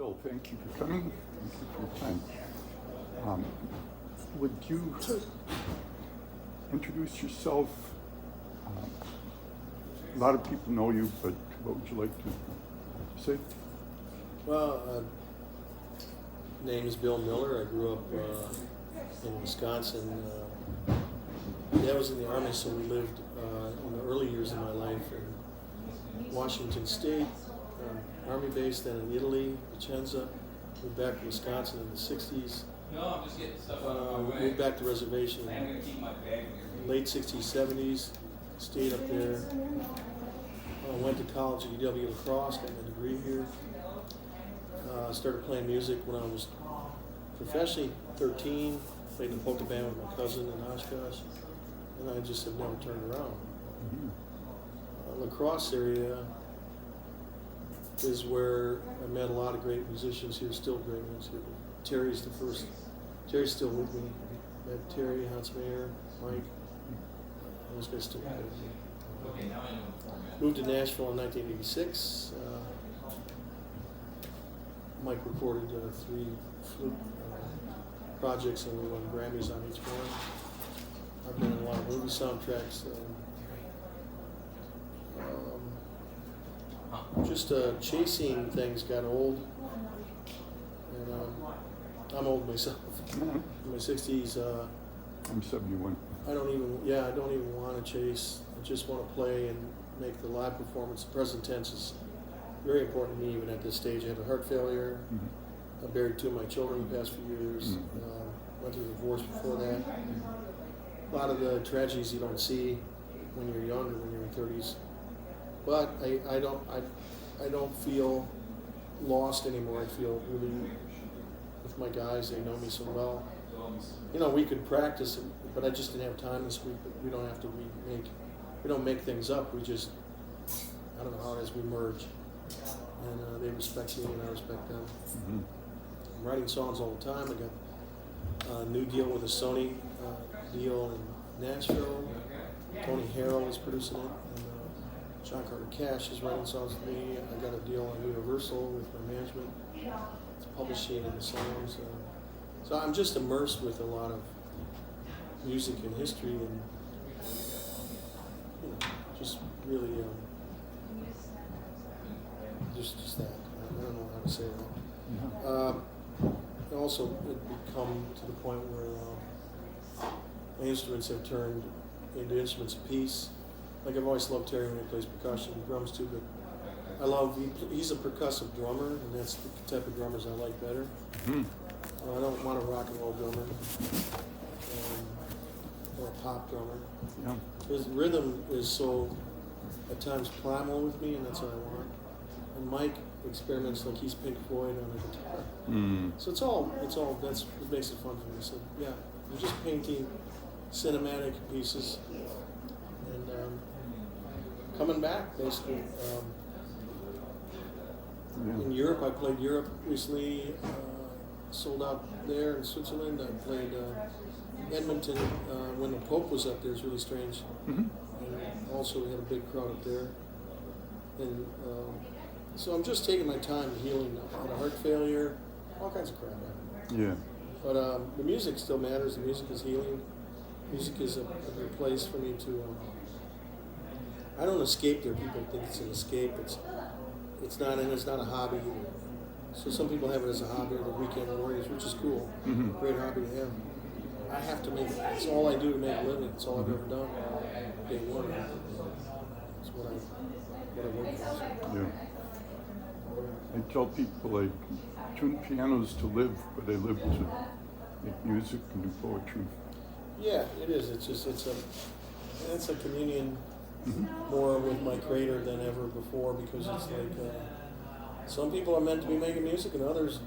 Bill, thank you for coming. Thank you for your time. Would you introduce yourself? A lot of people know you, but what would you like to say? Well, name is Bill Miller. I grew up in Wisconsin. Dad was in the Army, so we lived in the early years of my life in Washington State, Army base, then in Italy, Vicenza. Moved back to Wisconsin in the 60s. Moved back to reservation in late 60s, 70s. Stayed up there. Went to college at UW La Crosse, got my degree here. Started playing music when I was professionally 13. Played in the polka band with my cousin in Oshkosh, and I just have never turned around. La Crosse area is where I met a lot of great musicians here, still great ones here. Terry's the first. Terry's still with me. Met Terry, Hans Mayer, Mike. Those guys still play. Moved to Nashville in 1986. Mike recorded 3 flute projects, and we won Grammys on each one. I've been in a lot of movie soundtracks. Just chasing things got old, and I'm old myself. In my 60s. I'm 71. I don't even want to chase. I just want to play and make the live performance. The present tense is very important to me even at this stage. I had a heart failure. I buried 2 of my children the past few years. Went through a divorce before that. A lot of the tragedies you don't see when you're younger, when you're in 30s. But I don't feel lost anymore. I feel really with my guys. They know me so well. You know, we could practice, but I just didn't have time this week. But we don't have to we don't make things up. We just, I don't know how it is, we merge. And they respect me and I respect them. I'm writing songs all the time. I got a new deal with a Sony deal in Nashville. Tony Harrell is producing it. And John Carter Cash is writing songs with me. I got a deal on Universal with my management. It's publishing and the songs. So I'm just immersed with a lot of music and history and, you know, just really, just that. I don't know how to say that. And also, it come to the point where my instruments have turned into instruments of peace. Like I've always loved Terry when he plays percussion and drums too, but he's a percussive drummer, and that's the type of drummers I like better. I don't want a rock and roll drummer or a pop drummer. Yeah. His rhythm is so, at times, primal with me, and that's what I want. And Mike experiments like he's Pink Floyd on the guitar. So it's all, that's what makes it fun for me. So yeah, I'm just painting cinematic pieces and coming back, basically. In Europe, I played Europe recently. Sold out there in Switzerland. I played Edmonton when the Pope was up there. It was really strange. And also we had a big crowd up there. And so I'm just taking my time healing. I had a heart failure, all kinds of crap happened. Yeah. But the music still matters. The music is healing. Music is a good place for me to. I don't escape there. People think it's an escape. It's not, and it's not a hobby either. So some people have it as a hobby or the weekend warriors, which is cool. Great hobby to have. I have to make it. It's all I do to make a living. It's all I've ever done. Day one. It's what I work for. Yeah. I tell people like tune pianos to live, but they live to make music and do poetry. Yeah, it is. It's a communion more with my creator than ever before, because it's like some people are meant to be making music and others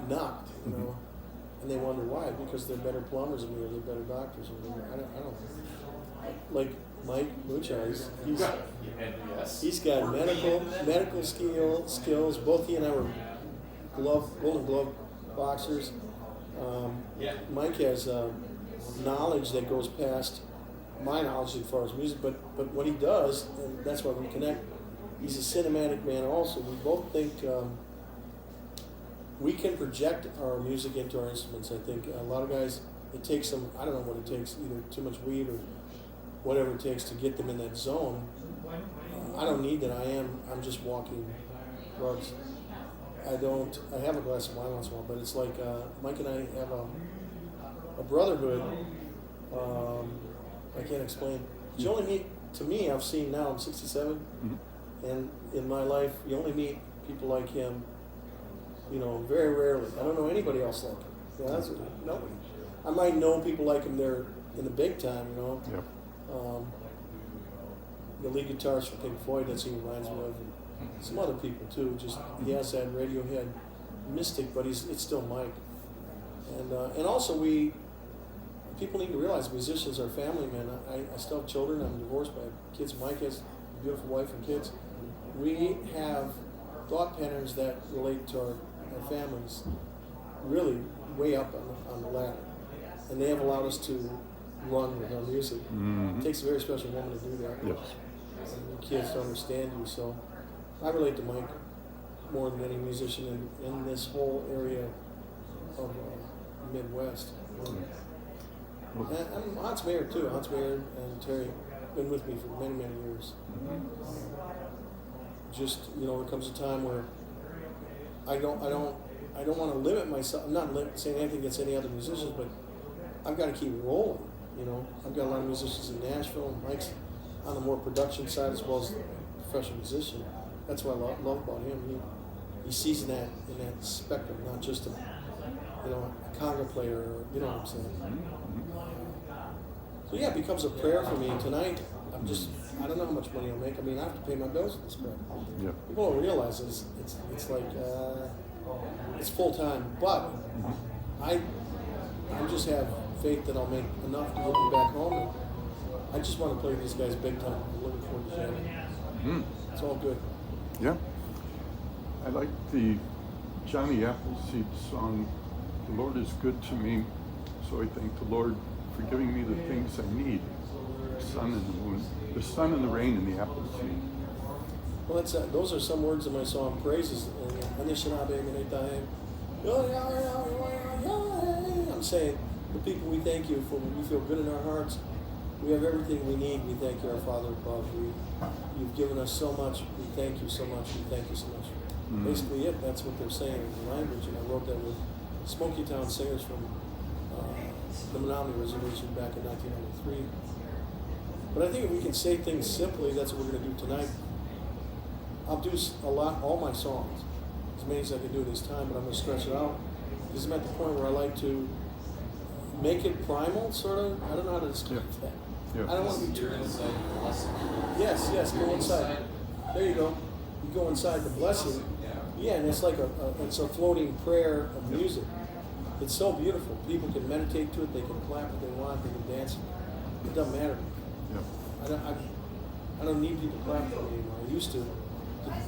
not, you know, and they wonder why, because they're better plumbers than me or they're better doctors or whatever. I don't like Mike Mucha. He's got medical skills. Both he and I were Golden Glove boxers. Mike has knowledge that goes past my knowledge as far as music, but what he does, and that's why we connect, he's a cinematic man also. We both think we can project our music into our instruments. I think a lot of guys, it takes them, I don't know what it takes, either too much weed or whatever it takes to get them in that zone. I don't need that. I'm just walking drugs. I have a glass of wine once in a while, but it's like Mike and I have a brotherhood. I can't explain. You only meet, to me, I've seen now, I'm 67, and in my life, you only meet people like him, very rarely. I don't know anybody else like him. Yeah, that's nobody. I might know people like him there in the big time, Yep. The lead guitarist for Pink Floyd, that's who he reminds me of, and some other people too. Just he has that Radiohead mystic, but it's still Mike. And also people need to realize musicians are family men. I still have children. I'm divorced, but I have kids. Mike has a beautiful wife and kids. We have thought patterns that relate to our families really way up on the ladder. And they have allowed us to run with our music. It takes a very special woman to do that. Yes. And the kids to understand you. So I relate to Mike more than any musician in this whole area of Midwest. And Hans Mayer too. Hans Mayer and Terry been with me for many, many years. Just there comes a time where I don't want to limit myself. I'm not saying anything against any other musicians, but I've got to keep rolling. I've got a lot of musicians in Nashville, and Mike's on the more production side as well as the professional musician. That's what I love about him. He sees that in that spectrum, not just a conga player, or, you know what I'm saying. So yeah, it becomes a prayer for me. Tonight, I don't know how much money I'll make. I have to pay my bills with this crap. Yeah. People don't realize it's like it's full time, but I just have faith that I'll make enough to get me back home. And I just want to play these guys big time. I'm looking forward to jamming. It's all good. Yeah. I like the Johnny Appleseed song, "The Lord is good to me, so I thank the Lord for giving me the things I need, the sun and the moon, the sun and the rain and the apple seed." Well, those are some words in my song, Praises. I'm saying, the people, we thank you for, we feel good in our hearts. We have everything we need. We thank you, our Father above. You've given us so much. We thank you so much. We thank you so much. Basically that's what they're saying in the language, and I wrote that with Smoky Town singers from the Menominee Reservation back in 1993. But I think if we can say things simply, that's what we're going to do tonight. I'll do all my songs, as many as I can do this time, but I'm going to stretch it out. Because I'm at the point where I like to make it primal, sort of. I don't know how to describe that. Yeah. I don't want to be too... Yes, go inside. There you go. You go inside the blessing. Yeah, and it's like it's a floating prayer of music. It's so beautiful. People can meditate to it. They can clap if they want. They can dance. It doesn't matter. Yeah. I don't need people clapping for me anymore. I used to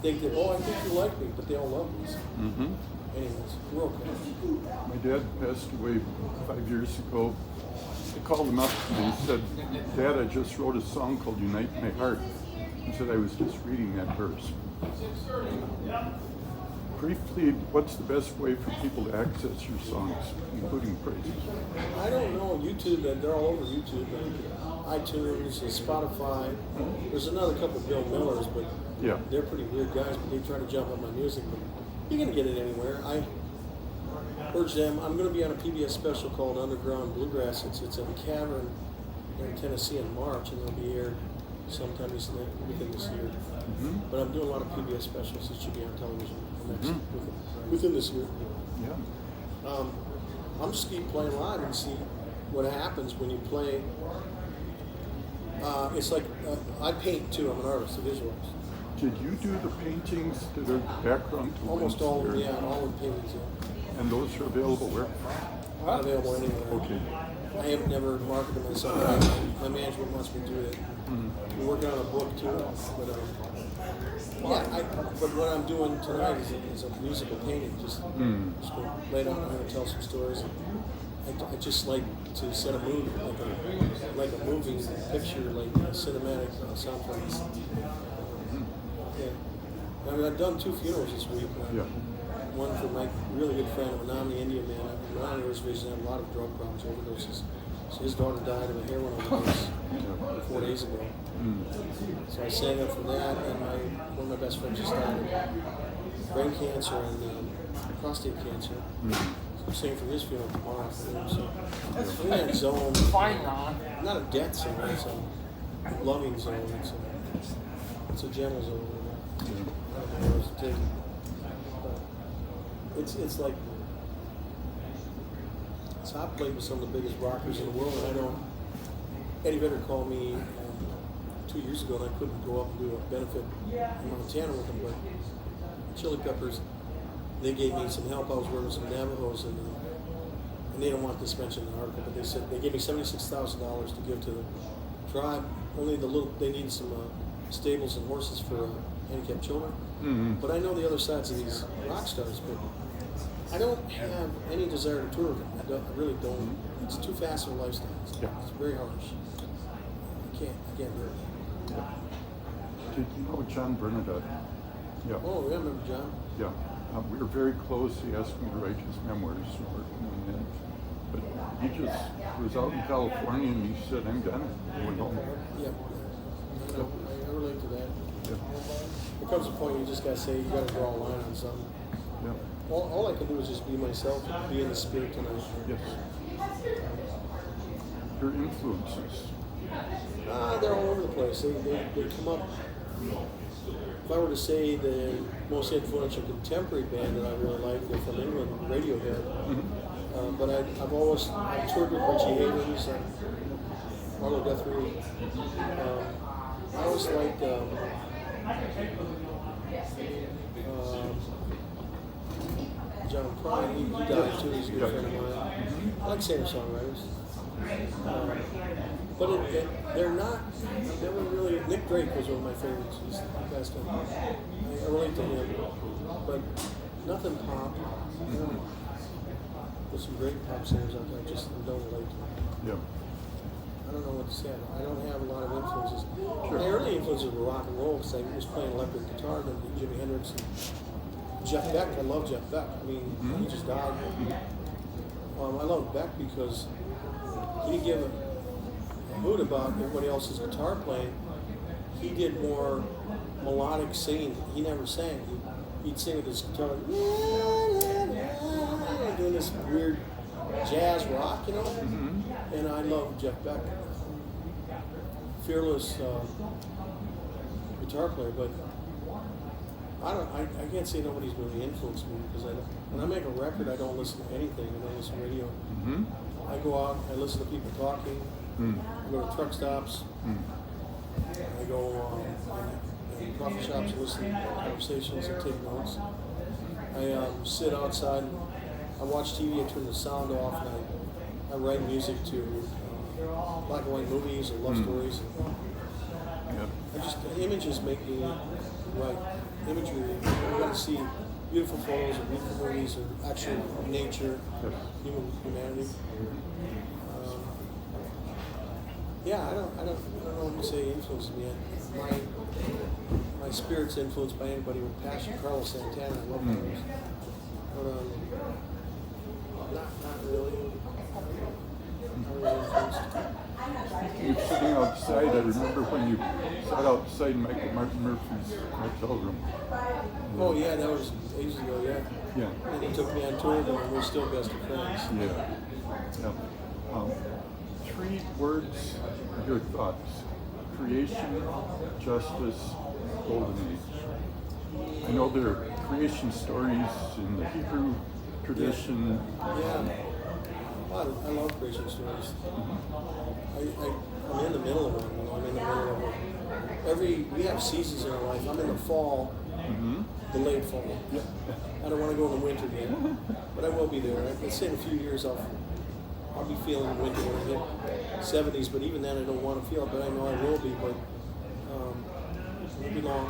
think that, I think you like me, but they all love me. So. Anyways, we're okay. My dad passed away 5 years ago. I called him up and he said, "Dad, I just wrote a song called Unite My Heart." He said, "I was just reading that verse." Briefly, what's the best way for people to access your songs, including praises? I don't know. YouTube, they're all over YouTube. iTunes, Spotify. There's another couple of Bill Millers, but they're pretty weird guys, but they try to jump on my music. But you can get it anywhere. I urge them. I'm going to be on a PBS special called Underground Bluegrass. It's at the Cavern in Tennessee in March, and it'll be aired sometime within this year. But I'm doing a lot of PBS specials that should be on television within this year. Yeah. I'm just keep playing live and see what happens when you play. It's like I paint too. I'm an artist, a visual artist. Did you do the paintings that are background to Almost all, Winston? all the paintings. Yeah. And those are available where? Not available anywhere. Okay. I have never marketed myself. My management wants me to do it. We're working on a book too, but but what I'm doing tonight is a musical painting. Just going to lay down. I'm going to tell some stories. I just like to set a mood, like a moving picture, like a cinematic soundtrack. Yeah. I've done 2 funerals this week. one from my really good friend, a Menominee Indian man. Menominee Reservation had a lot of drug problems, overdoses. So his daughter died of a heroin overdose 4 days ago. So I sang up for that, and one of my best friends just died of brain cancer and prostate cancer. So I'm singing for his funeral tomorrow for him. So I'm in that zone. Fine, Ron. Not a death zone, it's a loving zone. It's a gentle zone. I don't know where to take it. But it's like it's hot plate with some of the biggest rockers in the world, and I don't. Eddie Vedder called me 2 years ago, and I couldn't go up and do a benefit in Montana with him, but Chili Peppers, they gave me some help. I was working with some Navajos, and they don't want this mentioned in the article, but they said they gave me $76,000 to give to the tribe. Only they need some stables and horses for handicapped children. But I know the other sides of these rock stars, but I don't have any desire to tour with them. I really don't. It's too fast of a lifestyle. It's very harsh. I can't do it. Did you know John Bernadette? Yeah. Oh, yeah, I remember John. Yeah. We were very close. He asked me to write his memoirs. And but he just was out in California, and he said, I'm done. He went home. Yeah. I know. I relate to that. Yeah. There comes a point you just got to say, you got to draw a line on something. Yeah. All I can do is just be myself, be in the spirit tonight. Yes. Your influences. They're all over the place. They come up. If I were to say the most influential contemporary band that I really like, they're from England, Radiohead. But I've toured with Richie Havens and Arlo Guthrie. I always liked John Prine. He died too. He's a good friend of mine. I like singer-songwriters. But they're not, never really, Nick Drake was one of my favorites. He's passed on. I relate to him. But nothing pop. There's some great pop singers out there I just don't relate to. Yeah. I don't know what to say. I don't have a lot of influences. My early influences were rock and roll because I was playing electric guitar, then Jimi Hendrix and Jeff Beck. I love Jeff Beck. I mean, he just died. I love Beck because he didn't give a hoot about everybody else's guitar playing. He did more melodic singing. He never sang. He'd sing with his guitar, doing this weird jazz rock, you know. And I love Jeff Beck, fearless guitar player. But I can't say nobody's really influenced me because when I make a record, I don't listen to anything. I don't listen to radio. I go out, I listen to people talking. I go to truck stops. I go in coffee shops, listen to conversations, and take notes. I sit outside. I watch TV. I turn the sound off, and I write music to black and white movies or love stories. Images make me write. Imagery. I want to see beautiful photos of beautiful movies or actual nature, humanity. I don't know what to say influences me. My spirit's influenced by anybody with passion. Carlos Santana, I love those. But not really. Not really influenced. You're sitting outside. I remember when you sat outside Michael Martin Murphy's hotel room. Oh yeah, that was ages ago. Yeah. And he took me on tour, and we're still best of friends. Yeah. 3 words, your thoughts. Creation, justice, golden age. I know there are creation stories in the Hebrew tradition. Yeah. I love creation stories. I'm in the middle of one. I'm in the middle of it. We have seasons in our life. I'm in the fall, the late fall. I don't want to go in the winter yet, but I will be there. Let's say in a few years I'll be feeling winter when I hit 70s, but even then I don't want to feel it, but I know I will be, but it'll be long.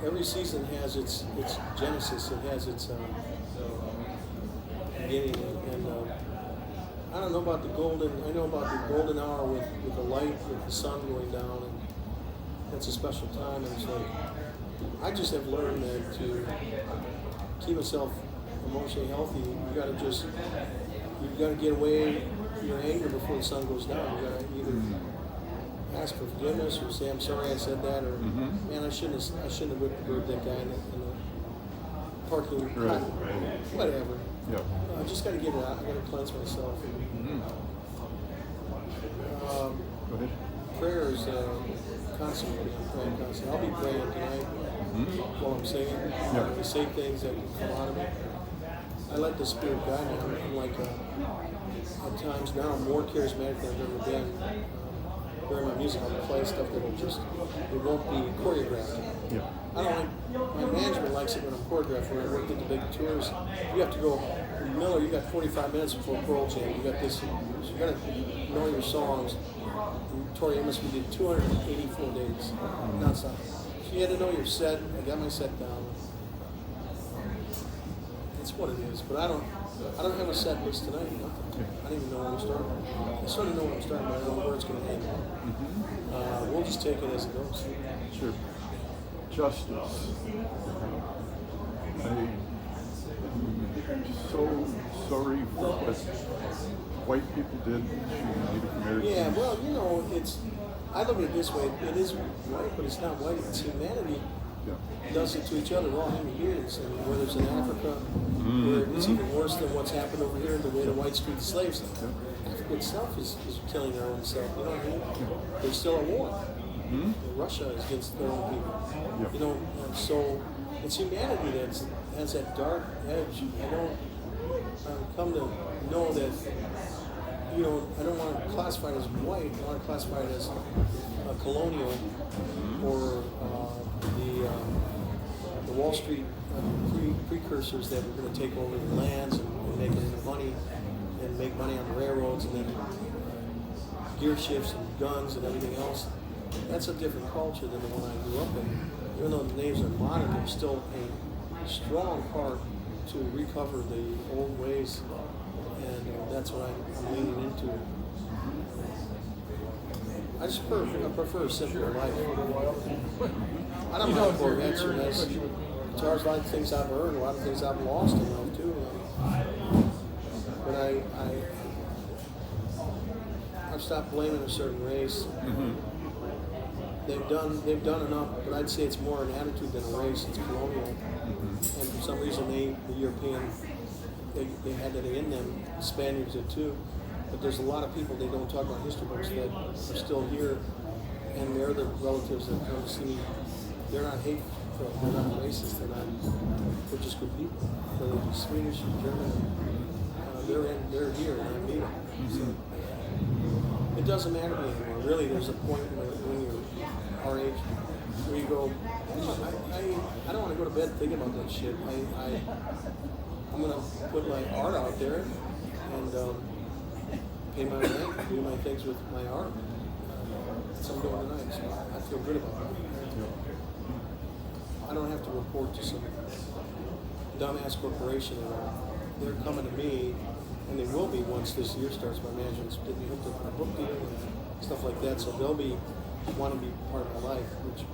Every season has its genesis, it has its beginning, and I don't know about I know about the golden hour with the light, with the sun going down, and that's a special time, and it's like I just have learned that to keep myself emotionally healthy, you've got to get away your anger before the sun goes down. You got to either ask for forgiveness or say, I'm sorry I said that, or man, I shouldn't have whipped that guy in the parking lot. Right. Whatever. Yeah. I just got to get it out. I got to cleanse myself. Go ahead. Prayer is constantly. I'm praying constantly. I'll be praying tonight while I'm singing. Yeah. I say things that can come out of me. I let the Spirit guide me. I'm like, at times now, I'm more charismatic than I've ever been. During my music, I'll play stuff that it won't be choreographed. Yeah. I don't like, my management likes it when I'm choreographed. When I worked at the big tours, you have to go, Miller, you got 45 minutes before Pearl Jam. You got this, so you got to know your songs. And Tori Amos, we did 284 days, nonstop. So you had to know your set. I got my set down. It's what it is, but I don't have a set list tonight. Nothing. I don't even know where I'm starting. I sort of know where I'm starting, but I don't know where it's going to end. We'll just take it as it goes. Sure. Justice. I'm so sorry for what white people did to Native Americans. Yeah, well, you know, I look at it this way. It is white, but it's not white. It's humanity does it to each other. We're all human beings. And whether it's in Africa, where it's even worse than what's happened over here, the way the whites treat the slaves. Africa itself is killing their own self. You know what I mean? There's still a war. Russia is against their own people. You know, and so it's humanity that has that dark edge. I don't come to know that, you know, I don't want to classify it as white. I want to classify it as colonial or the Wall Street precursors that were going to take over the lands and make it into money and make money on the railroads and then gear shifts and guns and everything else. That's a different culture than the one I grew up in. Even though the names are modern, there's still a strong part to recover the old ways, and that's what I'm leaning into. I prefer a simpler life. I don't mind Corvettes or this. Guitars, a lot of things I've earned, a lot of things I've lost in life too. But I've stopped blaming a certain race. They've done enough, but I'd say it's more an attitude than a race. It's colonial, and for some reason the European, they had that in them. The Spaniards did too. But there's a lot of people, they don't talk about history books, that are still here, and they're the relatives that come to see me. They're not hateful, they're not racist, they're just good people. Whether it be Swedish or German, they're here, and I meet them. So it doesn't matter to me anymore. Really, there's a point when you're our age where you go, I don't want to go to bed thinking about that shit. I'm going to put my art out there and pay my rent, do my things with my art. That's what I'm doing tonight, so I feel good about that. I don't have to report to some dumbass corporation at all. They're coming to me, and they will be once this year starts. My management's getting me hooked up with a book deal and stuff like that, so they'll be want to be part of my life, which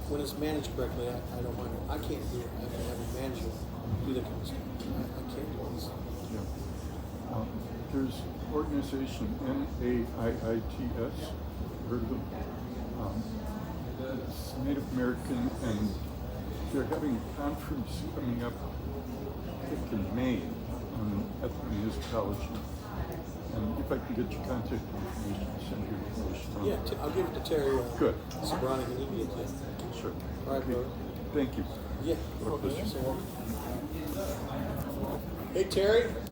when it's managed correctly, I don't mind it. I can't do it. I can have a manager do that kind of stuff. I can't do it. There's organization NAIITS, heard of them? It's Native American, and they're having a conference coming up, I think in May, on ethnomusicology. And if I can get your contact information, send your information on. Yeah, I'll give it to Terry. Good. Sobrani, and he can get that. Sure. All right, Okay. brother. Thank you. Yeah. God bless you. So, hey, Terry.